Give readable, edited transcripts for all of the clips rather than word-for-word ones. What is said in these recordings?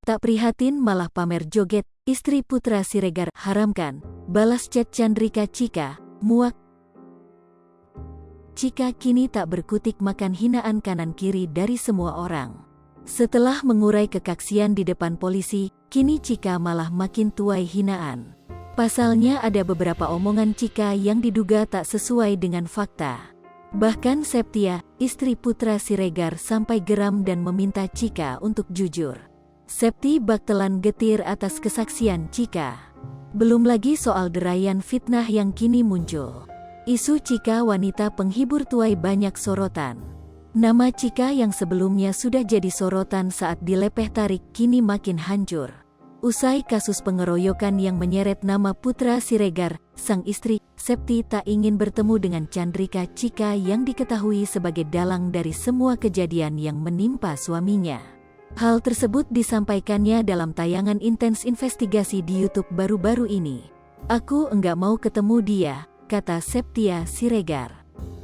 Tak prihatin malah pamer joget, istri Putra Siregar haramkan, balas chat Chandrika Chika, muak. Chika kini tak berkutik makan hinaan kanan kiri dari semua orang. Setelah mengurai kekaksian di depan polisi, kini Chika malah makin tuai hinaan. Pasalnya ada beberapa omongan Chika yang diduga tak sesuai dengan fakta. Bahkan Septia, istri Putra Siregar sampai geram dan meminta Chika untuk jujur. Septi baktelan getir atas kesaksian Chika. Belum lagi soal derayan fitnah yang kini muncul. Isu Chika wanita penghibur tuai banyak sorotan. Nama Chika yang sebelumnya sudah jadi sorotan saat dilepeh tarik kini makin hancur. Usai kasus pengeroyokan yang menyeret nama Putra Siregar, sang istri, Septi tak ingin bertemu dengan Chandrika Chika yang diketahui sebagai dalang dari semua kejadian yang menimpa suaminya. Hal tersebut disampaikannya dalam tayangan intens investigasi di YouTube baru-baru ini. Aku enggak mau ketemu dia, kata Septia Siregar.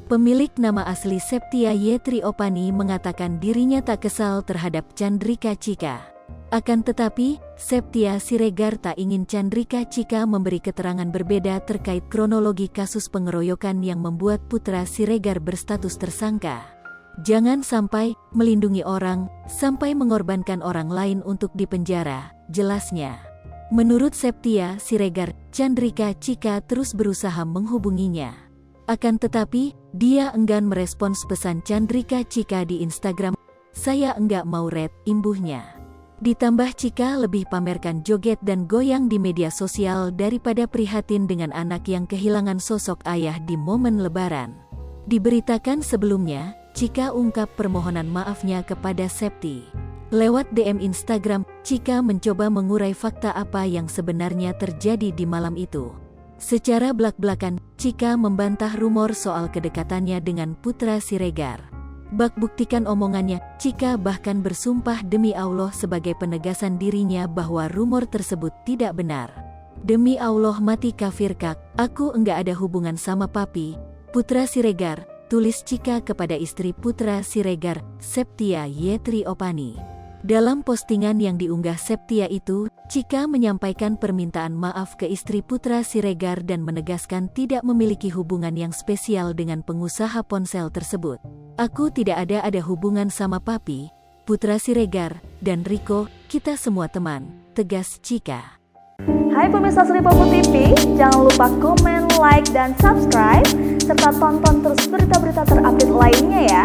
Pemilik nama asli Septia Yetri Opani mengatakan dirinya tak kesal terhadap Chandrika Chika. Akan tetapi, Septia Siregar tak ingin Chandrika Chika memberi keterangan berbeda terkait kronologi kasus pengeroyokan yang membuat Putra Siregar berstatus tersangka. Jangan sampai melindungi orang, sampai mengorbankan orang lain untuk dipenjara, jelasnya. Menurut Septia Siregar, Chandrika Chika terus berusaha menghubunginya. Akan tetapi, dia enggan merespons pesan Chandrika Chika di Instagram. Saya enggak mau red, imbuhnya. Ditambah Chika lebih pamerkan joget dan goyang di media sosial daripada prihatin dengan anak yang kehilangan sosok ayah di momen Lebaran. Diberitakan sebelumnya, Chika ungkap permohonan maafnya kepada Septi. Lewat DM Instagram, Chika mencoba mengurai fakta apa yang sebenarnya terjadi di malam itu. Secara belak-belakan, Chika membantah rumor soal kedekatannya dengan Putra Siregar. Bak buktikan omongannya, Chika bahkan bersumpah demi Allah sebagai penegasan dirinya bahwa rumor tersebut tidak benar. Demi Allah mati kafir kak, aku enggak ada hubungan sama papi, Putra Siregar, tulis Chika kepada istri Putra Siregar, Septia Yetri Opani. Dalam postingan yang diunggah Septia itu, Chika menyampaikan permintaan maaf ke istri Putra Siregar dan menegaskan tidak memiliki hubungan yang spesial dengan pengusaha ponsel tersebut. Aku tidak ada hubungan sama papi, Putra Siregar, dan Riko, kita semua teman, tegas Chika. Hai pemirsa Sri Popo TV, jangan lupa komen, like, dan subscribe, serta tonton terus berita-berita terupdate lainnya ya.